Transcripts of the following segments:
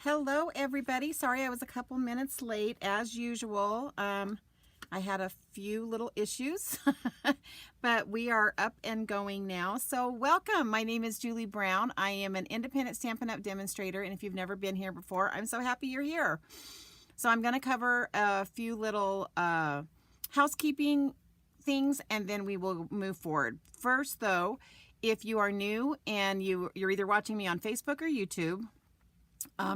Hello everybody. Sorry I was a couple minutes late as usual. I had a few little issues, but we are up and going now. So welcome. My name is Julie Brown. I am an independent Stampin' Up! Demonstrator, and if you've never been here before, I'm so happy you're here. So I'm going to cover a few little housekeeping things, and then we will move forward. First though, if you are new and you're either watching me on Facebook or YouTube,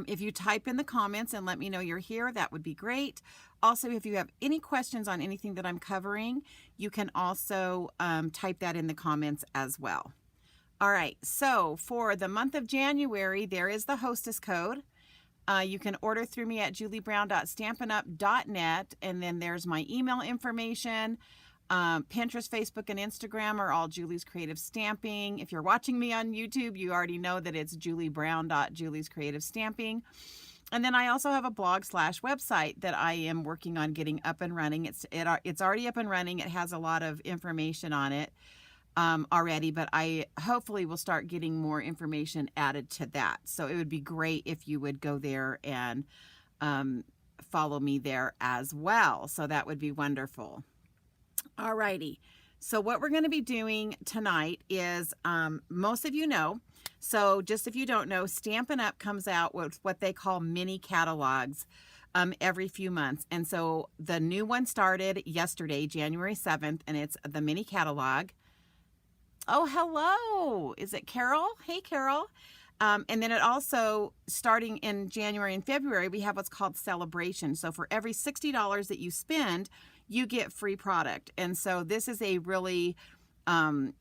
if you type in the comments and let me know you're here, that would be great. Also, if you have any questions on anything that I'm covering, you can also type that in the comments as well. All right, so for the month of January, there is the hostess code. You can order through me at juliebrown.stampinup.net, and then there's my email information. Pinterest, Facebook, and Instagram are all Julie's Creative Stamping. If you're watching me on YouTube, you already know that it's juliebrown.juliescreativestamping. And then I also have a blog/website that I am working on getting up and running. It's already up and running. It has a lot of information on it already, but I hopefully will start getting more information added to that. So it would be great if you would go there and follow me there as well. So that would be wonderful. Alrighty, so what we're going to be doing tonight is, most of you know, so just if you don't know, Stampin' Up! Comes out with what they call mini catalogs every few months. And so the new one started yesterday, January 7th, and it's the mini catalog. Oh, hello! Is it Carol? Hey, Carol. And then it also, starting in January and February, we have what's called Celebration. So for every $60 that you spend, you get free product. And so this is a really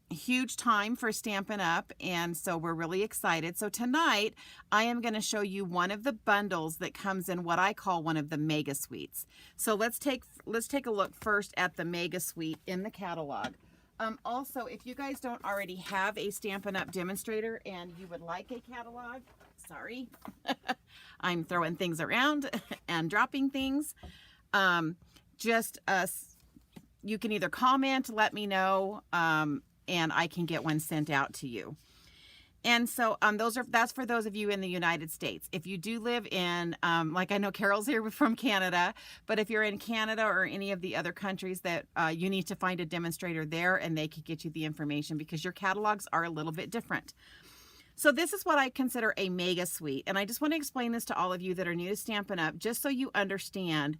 huge time for Stampin' Up! And so we're really excited. So tonight, I am going to show you one of the bundles that comes in what I call one of the mega suites. So let's take a look first at the mega suite in the catalog. Also, if you guys don't already have a Stampin' Up! Demonstrator and you would like a catalog, sorry, I'm throwing things around and dropping things. You can either comment, let me know, and I can get one sent out to you. And so that's for those of you in the United States. If you do live in, like I know Carol's here from Canada, but if you're in Canada or any of the other countries that you need to find a demonstrator there, and they could get you the information because your catalogs are a little bit different. So this is what I consider a mega suite, and I just want to explain this to all of you that are new to Stampin' Up! Just so you understand.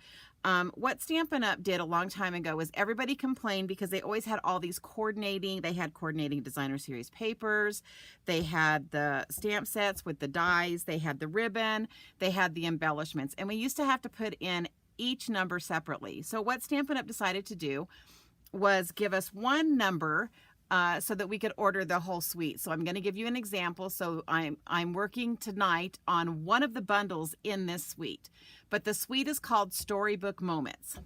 What Stampin' Up! Did a long time ago was everybody complained because they always had all these they had coordinating designer series papers, they had the stamp sets with the dies, they had the ribbon, they had the embellishments, and we used to have to put in each number separately. So what Stampin' Up! Decided to do was give us one number so that we could order the whole suite. So I'm going to give you an example. So I'm working tonight on one of the bundles in this suite, but the suite is called Storybook Moments.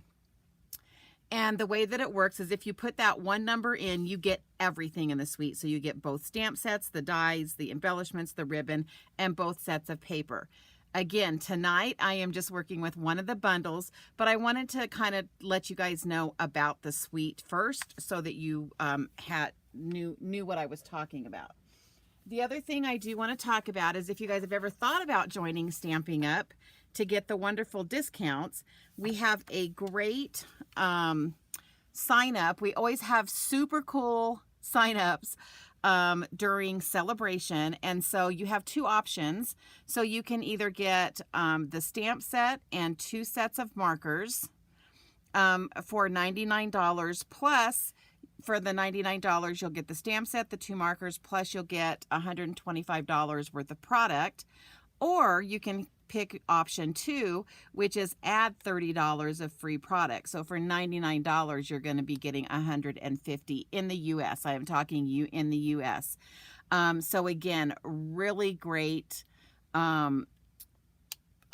And the way that it works is if you put that one number in, you get everything in the suite. So you get both stamp sets, the dies, the embellishments, the ribbon, and both sets of paper. Again, tonight I am just working with one of the bundles, but I wanted to kind of let you guys know about the suite first so that you knew what I was talking about. The other thing I do want to talk about is if you guys have ever thought about joining Stampin' Up! To get the wonderful discounts, we have a great sign up. We always have super cool sign ups during Celebration, and so you have two options. So you can either get the stamp set and 2 sets of markers for $99, plus for the $99 you'll get the stamp set, the 2 markers, plus you'll get $125 worth of product. Or you can pick option 2, which is add $30 of free product. So for $99, you're going to be getting $150 in the U.S. I am talking you in the U.S. So again, really great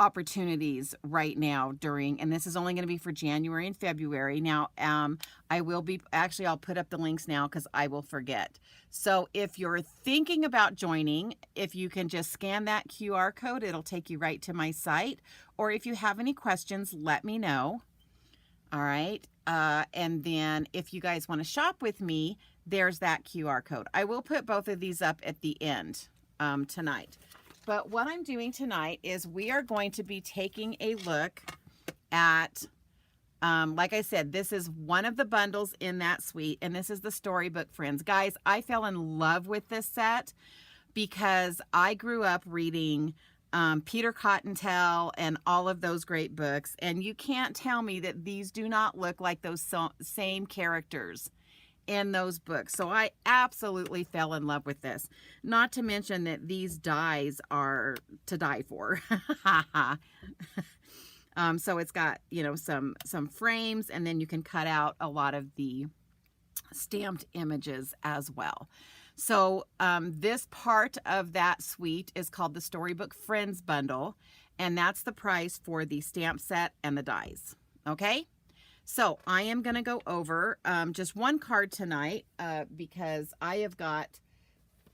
opportunities right now and this is only going to be for January and February. Now, I'll put up the links now because I will forget. So if you're thinking about joining, if you can just scan that QR code, it'll take you right to my site. Or if you have any questions, let me know. All right. And then if you guys want to shop with me, there's that QR code. I will put both of these up at the end tonight. But what I'm doing tonight is we are going to be taking a look at, like I said, this is one of the bundles in that suite, and this is the Storybook Friends. Guys, I fell in love with this set because I grew up reading Peter Cottontail and all of those great books, and you can't tell me that these do not look like those same characters in those books. So I absolutely fell in love with this. Not to mention that these dies are to die for. So it's got, you know, some frames, and then you can cut out a lot of the stamped images as well. So this part of that suite is called the Storybook Friends bundle, and that's the price for the stamp set and the dies. Okay, so I am going to go over just one card tonight because I have got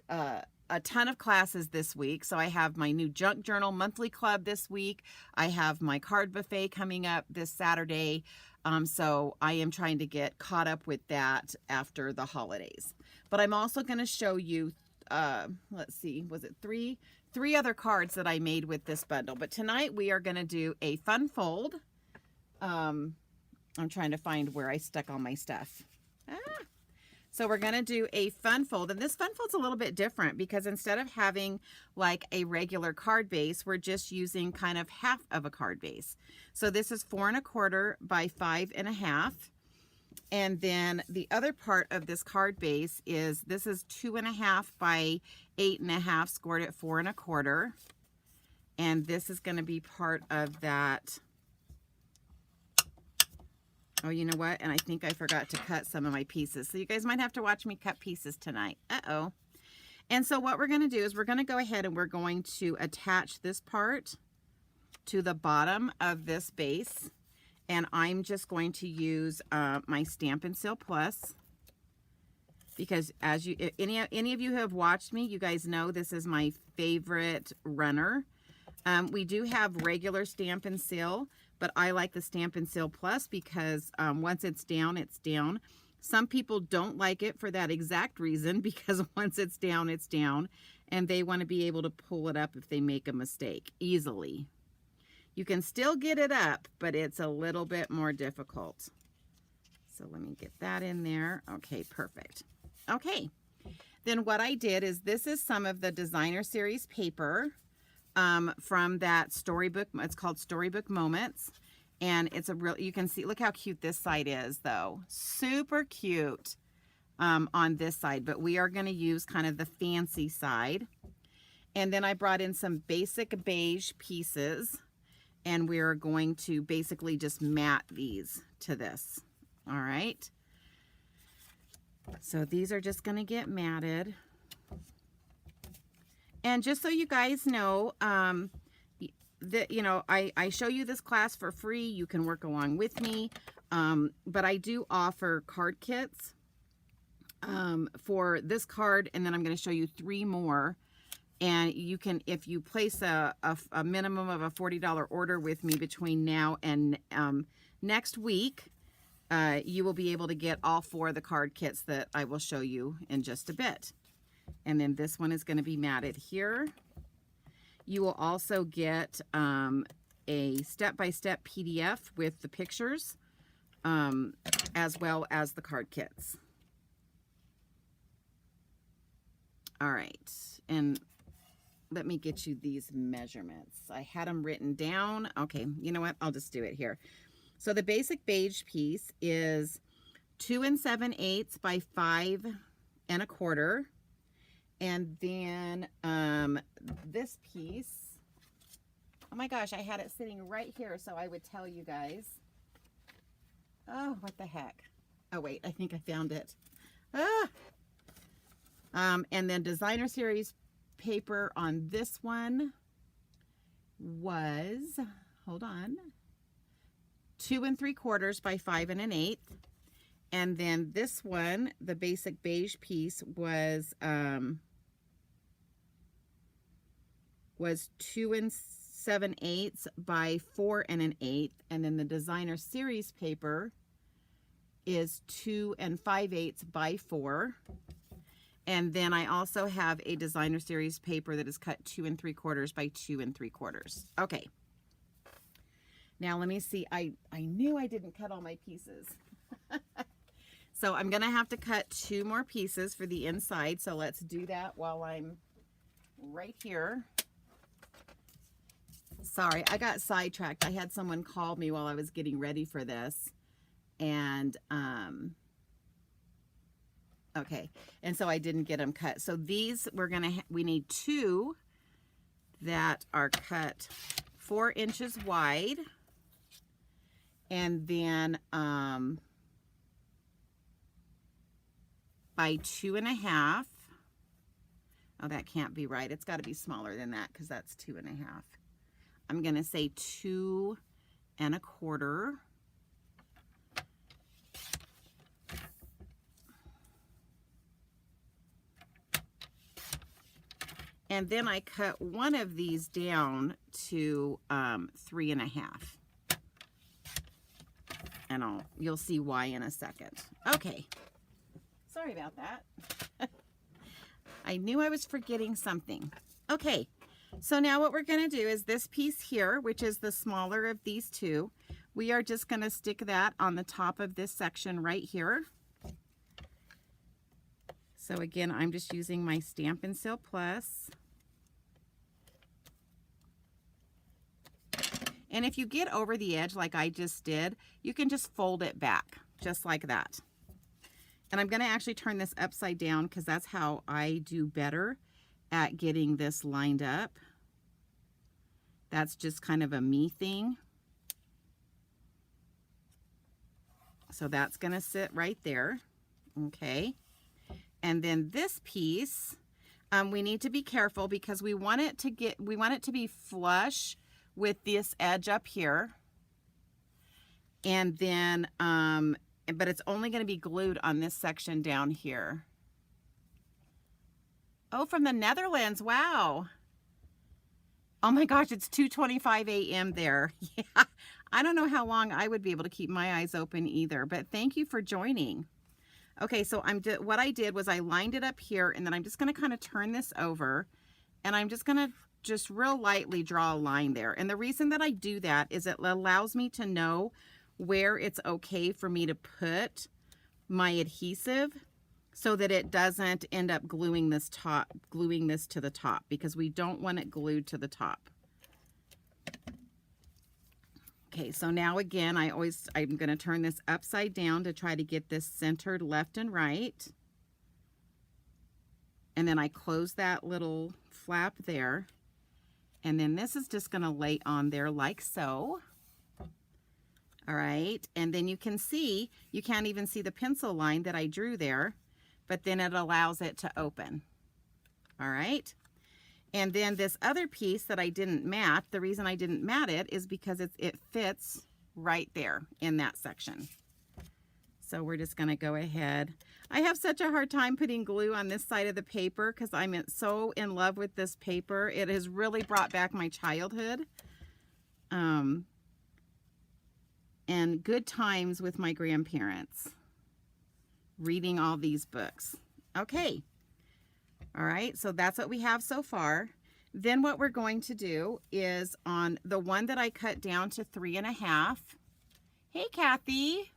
a ton of classes this week. So I have my new Junk Journal monthly club this week. I have my card buffet coming up this Saturday. So I am trying to get caught up with that after the holidays. But I'm also going to show you, let's see, was it three other cards that I made with this bundle. But tonight we are going to do a fun fold. I'm trying to find where I stuck all my stuff. So we're going to do a fun fold, and this fun fold's a little bit different because instead of having like a regular card base, we're just using kind of half of a card base. So this is 4 1/4 by 5 1/2. And then the other part of this card base is, this is 2 1/2 by 8 1/2 scored at 4 1/4. And this is going to be part of that. Oh, you know what? And I think I forgot to cut some of my pieces. So you guys might have to watch me cut pieces tonight. Uh-oh. And so what we're going to do is we're going to go ahead and we're going to attach this part to the bottom of this base. And I'm just going to use my Stampin' Seal Plus. Because as you, any of you who have watched me, you guys know this is my favorite runner. We do have regular Stampin' Seal, but I like the Stampin' Seal Plus because once it's down, it's down. Some people don't like it for that exact reason, because once it's down, and they want to be able to pull it up if they make a mistake easily. You can still get it up, but it's a little bit more difficult. So let me get that in there. Okay, perfect. Okay, then what I did is, this is some of the designer series paper from that storybook. It's called Storybook Moments, and it's a real, you can see, look how cute this side is though. Super cute on this side, but we are going to use kind of the fancy side. And then I brought in some basic beige pieces, and we're going to basically just mat these to this. All right, so these are just going to get matted. And just so you guys know, that, you know, I show you this class for free. You can work along with me. But I do offer card kits for this card, and then I'm going to show you 3 more. And you can, if you place a minimum of a $40 order with me between now and next week, you will be able to get all 4 of the card kits that I will show you in just a bit. And then this one is going to be matted here. You will also get a step-by-step PDF with the pictures, as well as the card kits. All right, and let me get you these measurements. I had them written down. Okay, you know what? I'll just do it here. So the basic beige piece is 2 7/8 by 5 1/4. And then this piece, oh my gosh, I had it sitting right here so I would tell you guys. Oh, what the heck. Oh, wait, I think I found it. And then designer series paper on this one was, hold on, 2 3/4 by 5 1/8. And then this one, the basic beige piece, was 2 7/8 by 4 1/8. And then the designer series paper is 2 5/8 by 4. And then I also have a designer series paper that is cut 2 3/4 by 2 3/4. Okay. Now let me see. I knew I didn't cut all my pieces. So I'm going to have to cut 2 more pieces for the inside. So let's do that while I'm right here. Sorry, I got sidetracked. I had someone call me while I was getting ready for this. And, okay. And so I didn't get them cut. So these, we need 2 that are cut 4 inches wide. And then, by 2.5. Oh, that can't be right. It's got to be smaller than that because that's 2.5. I'm going to say 2 1/4. And then I cut one of these down to 3.5. And you'll see why in a second. Okay. Sorry about that. I knew I was forgetting something. Okay, so now what we're going to do is this piece here, which is the smaller of these 2, we are just going to stick that on the top of this section right here. So again, I'm just using my Stampin' Seal Plus. And if you get over the edge like I just did, you can just fold it back, just like that. And I'm going to actually turn this upside down because that's how I do better at getting this lined up. That's just kind of a me thing. So that's going to sit right there. Okay. And then this piece, we need to be careful because we want it to be flush with this edge up here. And then, but it's only going to be glued on this section down here. Oh, from the Netherlands. Wow. Oh my gosh, it's 2:25 a.m. there. Yeah, I don't know how long I would be able to keep my eyes open either, but thank you for joining. Okay, so what I did was I lined it up here, and then I'm just going to kind of turn this over, and I'm just going to just real lightly draw a line there. And the reason that I do that is it allows me to know where it's okay for me to put my adhesive so that it doesn't end up gluing this to the top, because we don't want it glued to the top. Okay, so now again, I'm going to turn this upside down to try to get this centered left and right. And then I close that little flap there. And then this is just going to lay on there like so. All right, and then you can see, you can't even see the pencil line that I drew there, but then it allows it to open. All right, and then this other piece that I didn't mat, the reason I didn't mat it is because it fits right there in that section. So we're just going to go ahead. I have such a hard time putting glue on this side of the paper because I'm so in love with this paper. It has really brought back my childhood. And good times with my grandparents, reading all these books. Okay. All right, so that's what we have so far. Then what we're going to do is on the one that I cut down to 3.5. Hey, Kathy.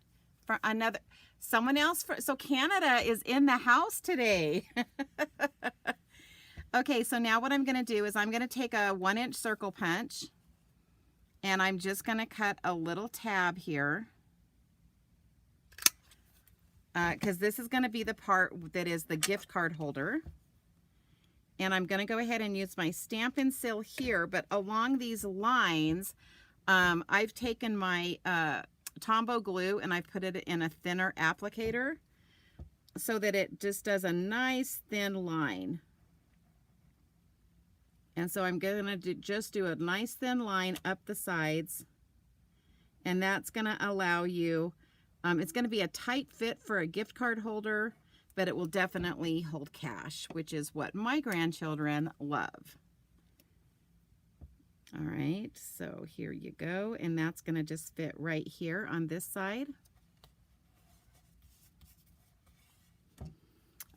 For another, someone else. So Canada is in the house today. Okay, so now what I'm going to do is I'm going to take a 1-inch circle punch. And I'm just going to cut a little tab here because this is going to be the part that is the gift card holder. And I'm going to go ahead and use my Stampin' Seal here, but along these lines, I've taken my Tombow glue and I've put it in a thinner applicator so that it just does a nice thin line. And so I'm going to just do a nice thin line up the sides. And that's going to allow you, it's going to be a tight fit for a gift card holder, but it will definitely hold cash, which is what my grandchildren love. All right, so here you go. And that's going to just fit right here on this side.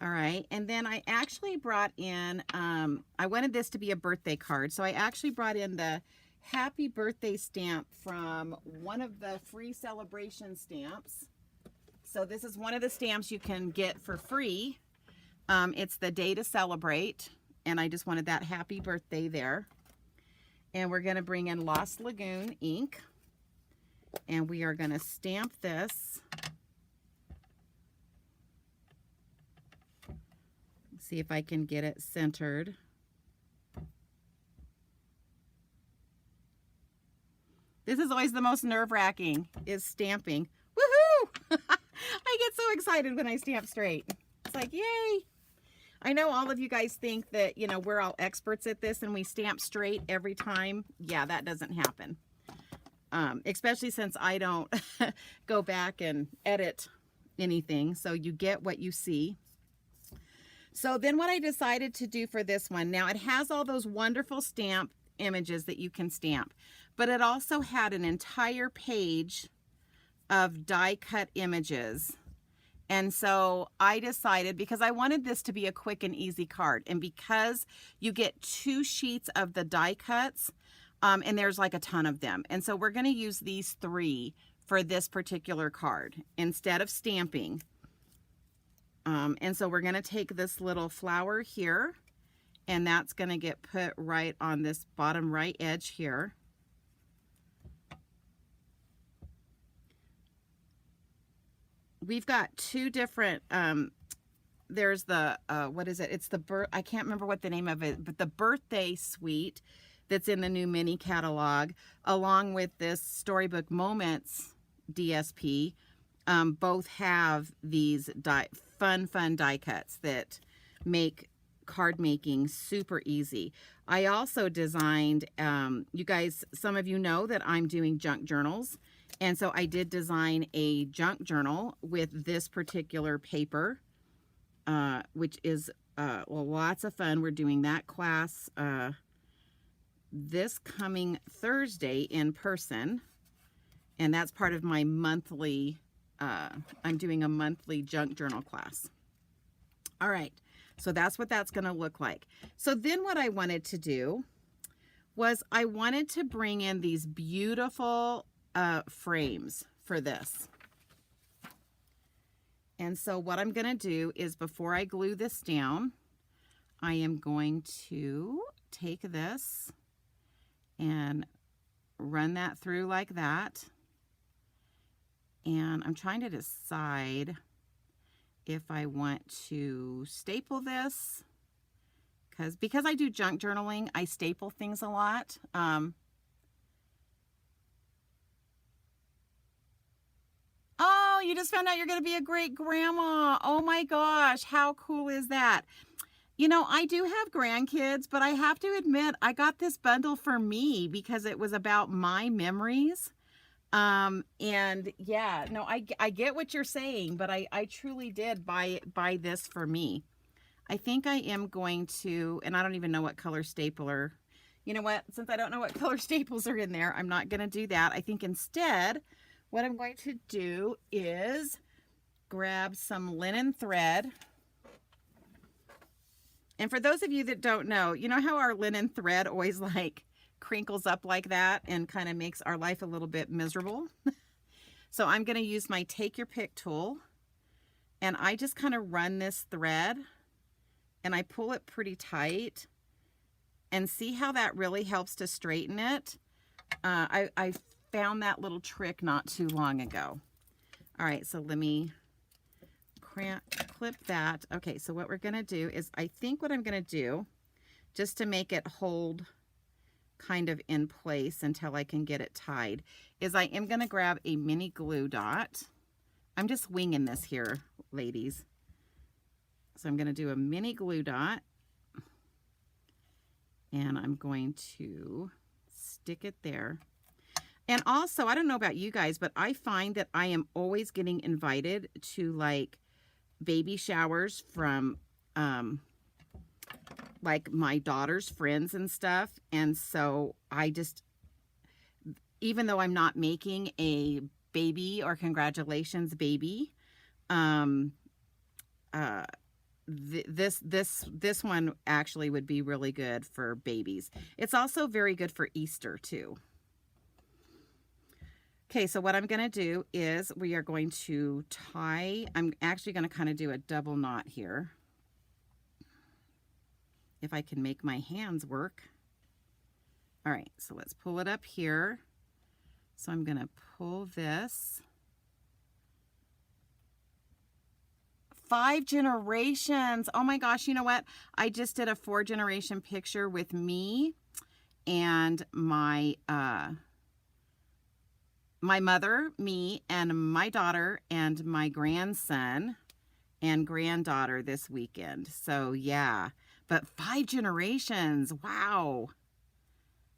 All right, and then I actually brought in, I wanted this to be a birthday card, so I actually brought in the happy birthday stamp from one of the free celebration stamps. So this is one of the stamps you can get for free. It's the day to celebrate, and I just wanted that happy birthday there. And we're gonna bring in Lost Lagoon ink, and we are gonna stamp this. See if I can get it centered. This is always the most nerve-wracking, is stamping. Woohoo! I get so excited when I stamp straight. It's like, yay! I know all of you guys think that, you know, we're all experts at this and we stamp straight every time. Yeah, that doesn't happen. Especially since I don't go back and edit anything. So you get what you see. So then what I decided to do for this one, now it has all those wonderful stamp images that you can stamp, but it also had an entire page of die cut images. And so I decided, because I wanted this to be a quick and easy card, and because you get 2 sheets of the die cuts, and there's like a ton of them. And so we're going to use these 3 for this particular card instead of stamping. And so we're going to take this little flower here, and that's going to get put right on this bottom right edge here. We've got 2 different, there's the, what is it? It's the, I can't remember what the name of it, but the birthday suite that's in the new mini catalog, along with this Storybook Moments DSP, both have these fun die cuts that make card making super easy. I also designed, you guys, some of you know that I'm doing junk journals. And so I did design a junk journal with this particular paper, which is, well, lots of fun. We're doing that class this coming Thursday in person. And that's part of my monthly, I'm doing a monthly junk journal class. All right, so that's what that's going to look like. So then what I wanted to do was I wanted to bring in these beautiful frames for this. And so what I'm going to do is, before I glue this down, I am going to take this and run that through like that. And I'm trying to decide if I want to staple this, because I do junk journaling, I staple things a lot. Oh, you just found out you're going to be a great grandma. Oh my gosh, how cool is that? You know, I do have grandkids, but I have to admit, I got this bundle for me because it was about my memories. And yeah, no, I get what you're saying, but I truly did buy this for me. I think I am going to, and I don't even know what color stapler, you know what, since I don't know what color staples are in there, I'm not going to do that. I think instead, what I'm going to do is grab some linen thread. And for those of you that don't know, you know how our linen thread always like crinkles up like that and kind of makes our life a little bit miserable? So I'm going to use my take your pick tool, and I just kind of run this thread and I pull it pretty tight, and see how that really helps to straighten it. I found that little trick not too long ago. All right, so let me clip that. Okay, so what we're going to do is, I think what I'm going to do, just to make it hold kind of in place until I can get it tied, is I am going to grab a mini glue dot. I'm just winging this here, ladies. So I'm going to do a mini glue dot, and I'm going to stick it there. And also, I don't know about you guys, but I find that I am always getting invited to like baby showers from like my daughter's friends and stuff. And so I just, even though I'm not making a baby or congratulations baby, this one actually would be really good for babies. It's also very good for Easter too. Okay, so what I'm going to do is we are going to tie, I'm actually going to kind of do a double knot here. If I can make my hands work. All right, so let's pull it up here. So I'm going to pull this. 5 generations. Oh my gosh, you know what? I just did a 4-generation picture with me and my mother, me, and my daughter and my grandson and granddaughter this weekend. So yeah, but 5 generations. Wow.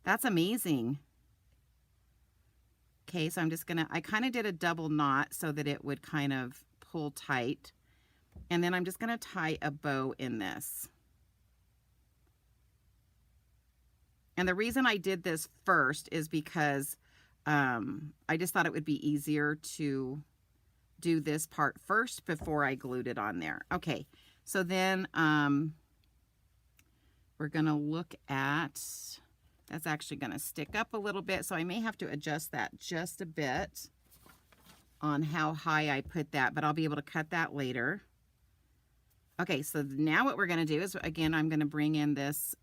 That's amazing. Okay, so I'm just gonna, I kind of did a double knot so that it would kind of pull tight. And then I'm just gonna tie a bow in this. And the reason I did this first is because I just thought it would be easier to do this part first before I glued it on there. Okay, so then we're gonna look at, that's actually gonna stick up a little bit, so I may have to adjust that just a bit on how high I put that, but I'll be able to cut that later. Okay, so now what we're gonna do is, again, I'm gonna bring in this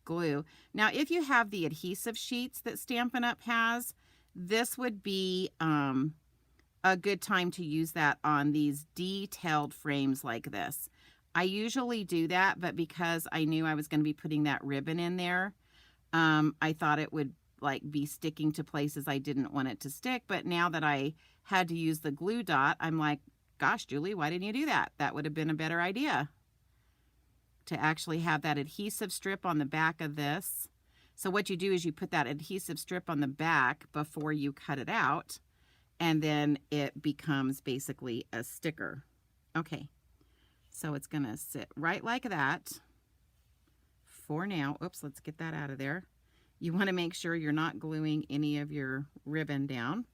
glue. Now, if you have the adhesive sheets that Stampin' Up! Has, this would be a good time to use that on these detailed frames like this. I usually do that, but because I knew I was going to be putting that ribbon in there, I thought it would like be sticking to places I didn't want it to stick. But now that I had to use the glue dot, I'm like, gosh, Julie, why didn't you do that? That would have been a better idea, to actually have that adhesive strip on the back of this. So what you do is you put that adhesive strip on the back before you cut it out, and then it becomes basically a sticker. Okay, so it's gonna sit right like that for now. Oops, let's get that out of there. You wanna make sure you're not gluing any of your ribbon down.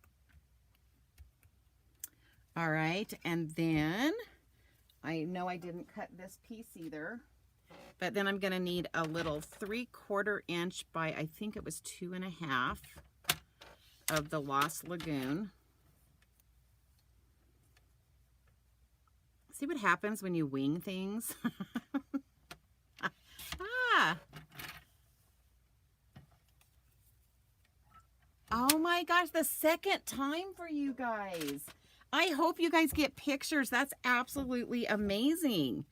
All right, and then I know I didn't cut this piece either, but then I'm gonna need a little 3/4 inch by, I think it was 2.5 of the Lost Lagoon. See what happens when you wing things? Ah. Oh my gosh, the second time for you guys. I hope you guys get pictures. That's absolutely amazing.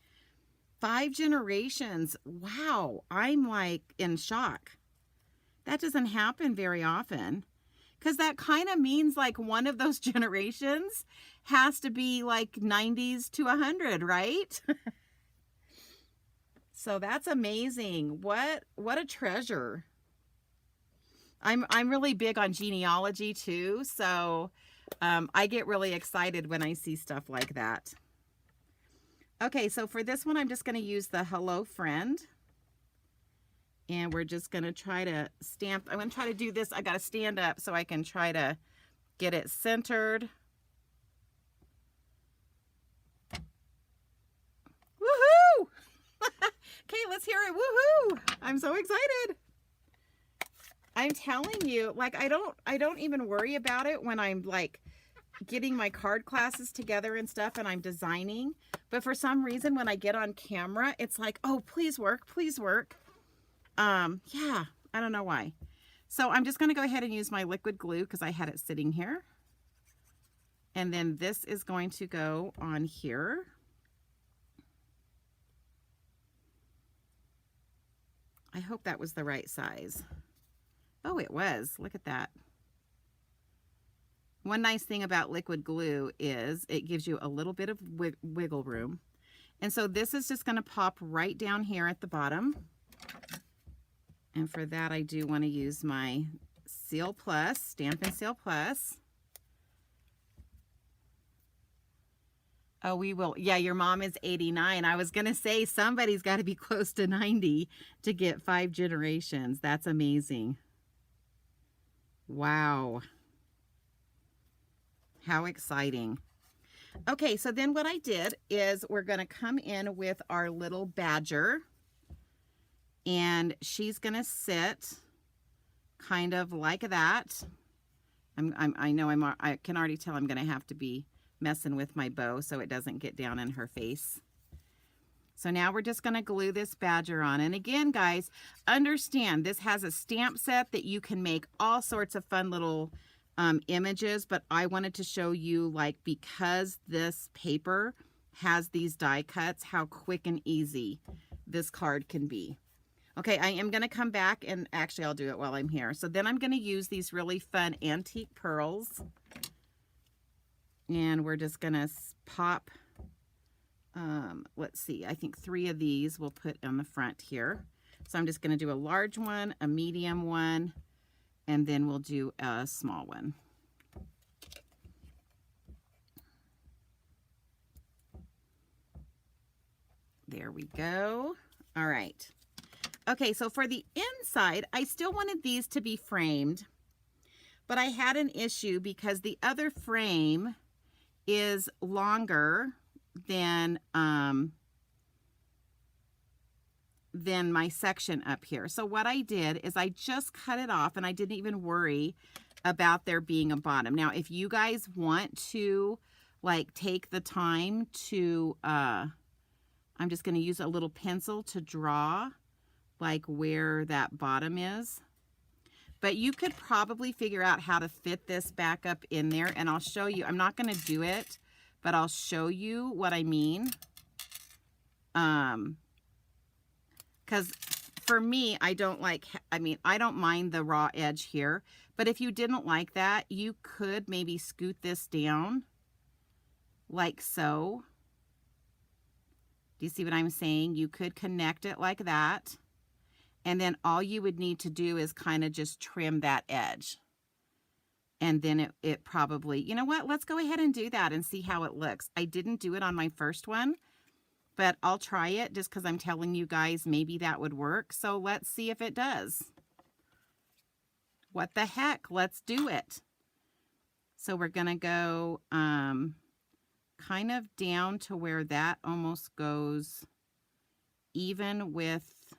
5 generations. Wow, I'm like in shock. That doesn't happen very often, because that kind of means like one of those generations has to be like 90s to 100, right? So that's amazing. What a treasure. I'm really big on genealogy too, so I get really excited when I see stuff like that. Okay, so for this one, I'm just going to use the Hello Friend. And we're just going to try to stamp. I'm going to try to do this. I got to stand up so I can try to get it centered. Woohoo! Okay, let's hear it. Woohoo! I'm so excited. I'm telling you, like, I don't even worry about it when I'm like getting my card classes together and stuff and I'm designing. But for some reason, when I get on camera, it's like, oh, please work, please work. Yeah, I don't know why. So I'm just going to go ahead and use my liquid glue because I had it sitting here. And then this is going to go on here. I hope that was the right size. Oh, it was. Look at that. One nice thing about liquid glue is it gives you a little bit of wiggle room. And so this is just going to pop right down here at the bottom. And for that, I do want to use my Seal Plus, Stampin' Seal Plus. Oh, we will. Yeah, your mom is 89. I was going to say somebody's got to be close to 90 to get 5 generations. That's amazing. Wow. How exciting. Okay, so then what I did is we're going to come in with our little badger, and she's going to sit kind of like that. I know I can already tell I'm going to have to be messing with my bow so it doesn't get down in her face. So now we're just going to glue this badger on. And again, guys, understand this has a stamp set that you can make all sorts of fun little images, but I wanted to show you, like, because this paper has these die cuts, how quick and easy this card can be. Okay, I am going to come back, and actually I'll do it while I'm here. So then I'm going to use these really fun antique pearls, and we're just going to pop, let's see, I think 3 of these we'll put on the front here. So I'm just going to do a large one, a medium one, and then we'll do a small one. There we go. All right. Okay, so for the inside, I still wanted these to be framed, but I had an issue because the other frame is longer than my section up here. So what I did is I just cut it off, and I didn't even worry about there being a bottom. Now, if you guys want to, like, take the time to, I'm just going to use a little pencil to draw, like, where that bottom is. But you could probably figure out how to fit this back up in there, and I'll show you. I'm not going to do it, but I'll show you what I mean. Because for me, I don't mind the raw edge here, but if you didn't like that, you could maybe scoot this down like so. Do you see what I'm saying? You could connect it like that, and then all you would need to do is kind of just trim that edge. And then it probably, you know what, let's go ahead and do that and see how it looks. I didn't do it on my first one, but I'll try it just because I'm telling you guys maybe that would work. So let's see if it does. What the heck? Let's do it. So we're going to go kind of down to where that almost goes even with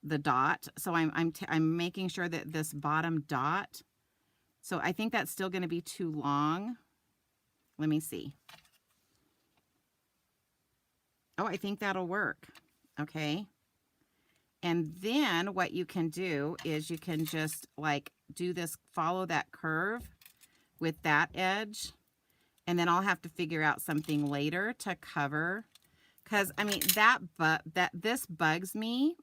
the dot. So I'm making sure that this bottom dot, so I think that's still going to be too long. Let me see. Oh, I think that'll work. Okay. And then what you can do is you can just, like, do this, follow that curve with that edge. And then I'll have to figure out something later to cover. Because, I mean, this bugs me.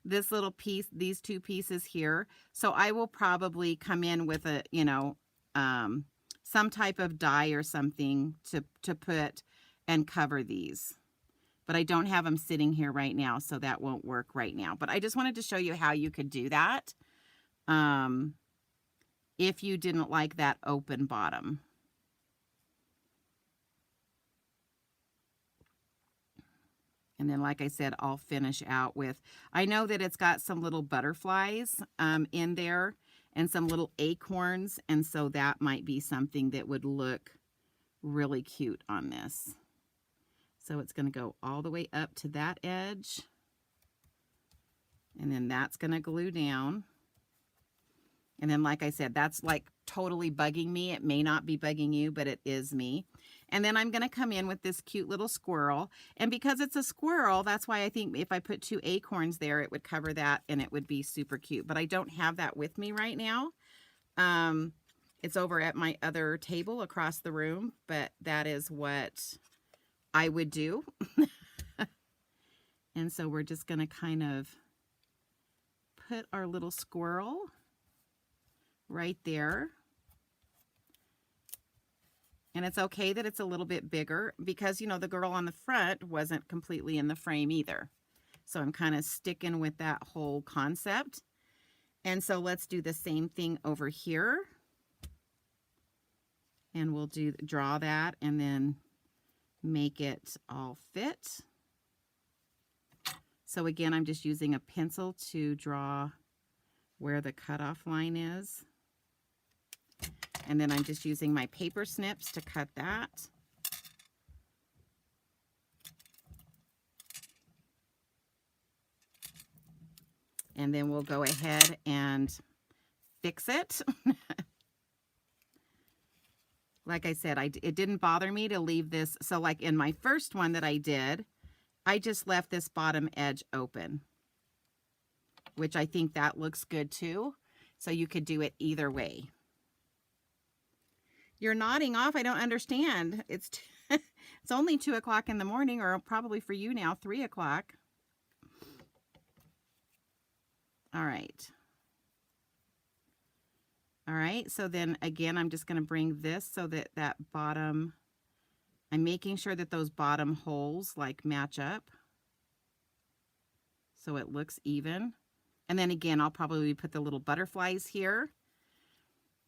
This little piece, these 2 pieces here. So I will probably come in with a, you know, some type of die or something to put and cover these. But I don't have them sitting here right now, so that won't work right now. But I just wanted to show you how you could do that if you didn't like that open bottom. And then, like I said, I'll finish out with, I know that it's got some little butterflies in there and some little acorns. And so that might be something that would look really cute on this. So it's going to go all the way up to that edge. And then that's going to glue down. And then, like I said, that's like totally bugging me. It may not be bugging you, but it is me. And then I'm going to come in with this cute little squirrel. And because it's a squirrel, that's why I think if I put 2 acorns there, it would cover that and it would be super cute. But I don't have that with me right now. It's over at my other table across the room, but that is what I would do. And so we're just going to kind of put our little squirrel right there. And it's okay that it's a little bit bigger because, you know, the girl on the front wasn't completely in the frame either. So I'm kind of sticking with that whole concept. And so let's do the same thing over here. And we'll draw that and then make it all fit. So again, I'm just using a pencil to draw where the cutoff line is. And then I'm just using my paper snips to cut that. And then we'll go ahead and fix it. Like I said, it didn't bother me to leave this. So like in my first one that I did, I just left this bottom edge open, which I think that looks good too. So you could do it either way. You're nodding off. I don't understand. It's it's only 2 o'clock in the morning, or probably for you now, 3 o'clock. All right. All right, so then again, I'm just going to bring this so that that bottom, I'm making sure that those bottom holes like match up so it looks even. And then again, I'll probably put the little butterflies here.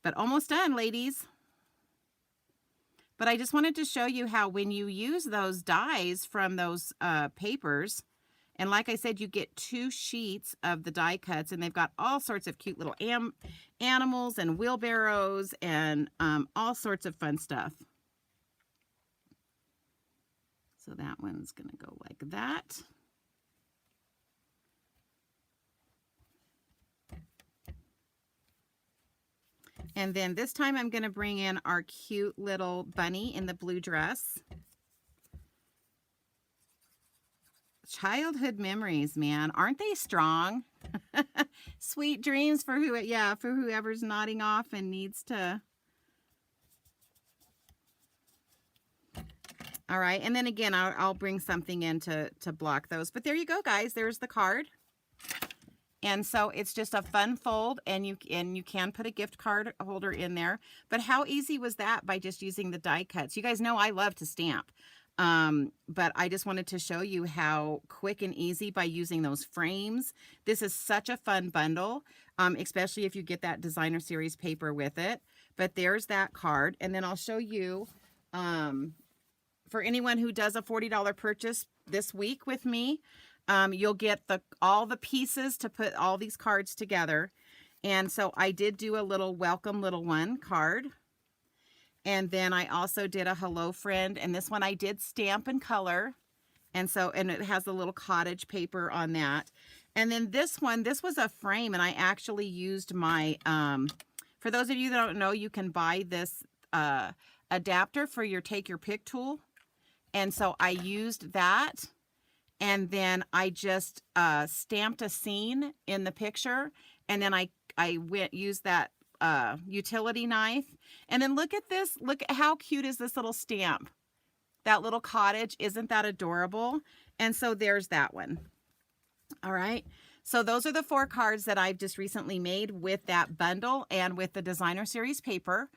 But almost done, ladies. But I just wanted to show you how when you use those dies from those papers, and like I said, you get 2 sheets of the die cuts, and they've got all sorts of cute little animals and wheelbarrows and all sorts of fun stuff. So that one's going to go like that. And then this time I'm going to bring in our cute little bunny in the blue dress. Childhood memories, man. Aren't they strong? Sweet dreams for whoever's nodding off and needs to. All right, and then again, I'll bring something in to block those. But there you go, guys. There's the card. And so it's just a fun fold, and you can put a gift card holder in there. But how easy was that by just using the die cuts? You guys know I love to stamp. But I just wanted to show you how quick and easy by using those frames. This is such a fun bundle, especially if you get that designer series paper with it. But there's that card. And then I'll show you, for anyone who does a $40 purchase this week with me, you'll get all the pieces to put all these cards together. And so I did do a little welcome little one card. And then I also did a hello friend, and this one I did stamp and color. And it has the little cottage paper on that. And then this one, this was a frame, and I actually used my, for those of you that don't know, you can buy this adapter for your take your pick tool. And so I used that, and then I just stamped a scene in the picture, and then I used that utility knife. And then look at this. Look at how cute is this little stamp. That little cottage. Isn't that adorable? And so there's that one. All right. So those are the 4 cards that I've just recently made with that bundle and with the designer series paper.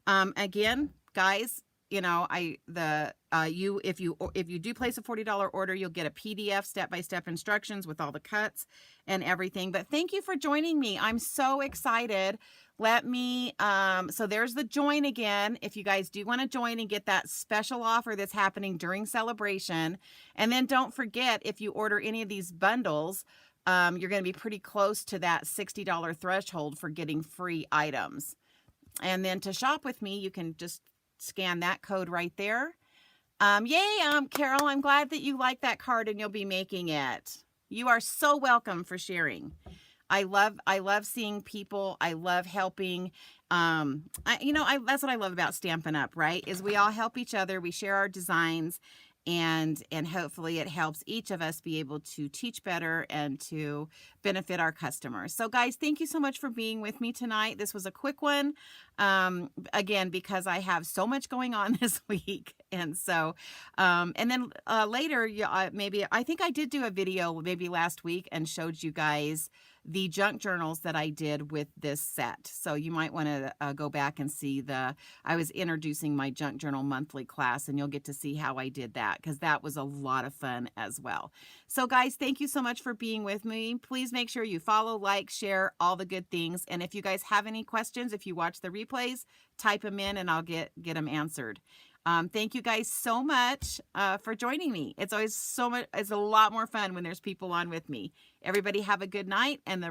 Again, guys, you know, if you do place a $40 order, you'll get a PDF step-by-step instructions with all the cuts and everything. But thank you for joining me. I'm so excited. Let me, so there's the join again. If you guys do want to join and get that special offer that's happening during celebration. And then don't forget, if you order any of these bundles, you're going to be pretty close to that $60 threshold for getting free items. And then to shop with me, you can just scan that code right there. Yay, Carol, I'm glad that you like that card and you'll be making it. You are so welcome for sharing. I love seeing people. I love helping. That's what I love about Stampin' Up, right? Is we all help each other. We share our designs, and hopefully it helps each of us be able to teach better and to benefit our customers. So guys, thank you so much for being with me tonight. This was a quick one, again, because I have so much going on this week. And so, and then later, maybe, I think I did do a video maybe last week and showed you guys the junk journals that I did with this set. So you might want to go back and see I was introducing my junk journal monthly class, and you'll get to see how I did that, because that was a lot of fun as well. So guys, thank you so much for being with me. Please make sure you follow, like, share, all the good things. And if you guys have any questions, if you watch the replays, type them in and I'll get them answered. Thank you guys so much for joining me. It's always it's a lot more fun when there's people on with me. Everybody have a good night, and